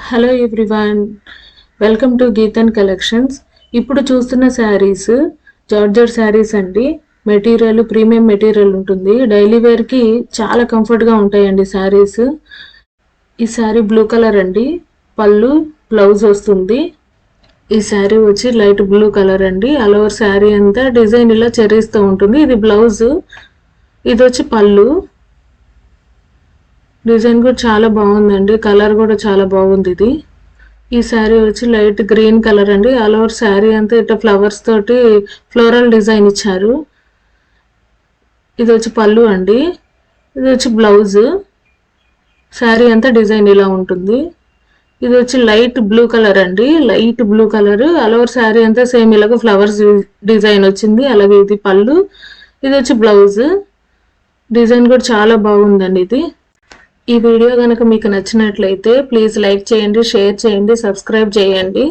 Hello everyone, welcome to Geethan collections. ఇప్పుడు చూస్తున్న saris georgette saris అండి. మెటీరియల్ ప్రీమియం మెటీరియల్ ఉంటుంది. డైలీ వేర్కి చాలా కంఫర్ట్గా ఉంటాయండి శారీస్. ఈ శారీ బ్లూ కలర్ అండి. పళ్ళు బ్లౌజ్ వస్తుంది. ఈ శారీ వచ్చి లైట్ బ్లూ కలర్ అండి. ఆల్ ఓవర్ శారీ అంతా డిజైన్ ఇలా చెర్రీస్తో ఉంటుంది. ఇది బ్లౌజ్, ఇది వచ్చి పళ్ళు. డిజైన్ కూడా చాలా బాగుందండి. కలర్ కూడా చాలా బాగుంది. ఇది ఈ శారీ వచ్చి లైట్ గ్రీన్ కలర్ అండి. ఆల్ ఓవర్ శారీ అంతా ఇట్లా ఫ్లవర్స్ తోటి ఫ్లోరల్ డిజైన్ ఇచ్చారు. ఇది వచ్చి పళ్ళు అండి. ఇది వచ్చి బ్లౌజ్. శారీ అంతా డిజైన్ ఇలా ఉంటుంది. ఇది వచ్చి లైట్ బ్లూ కలర్ అండి. Light blue colour. All over sari అంతా సేమ్ ఇలాగ ఫ్లవర్స్ డిజైన్ వచ్చింది. అలాగే ఇది పళ్ళు. ఇది వచ్చి బ్లౌజ్. డిజైన్ కూడా చాలా బాగుందండి. ఇది ఈ వీడియో కనుక మీకు నచ్చినట్లయితే ప్లీజ్ లైక్ చేయండి, షేర్ చేయండి, సబ్స్క్రైబ్ చేయండి.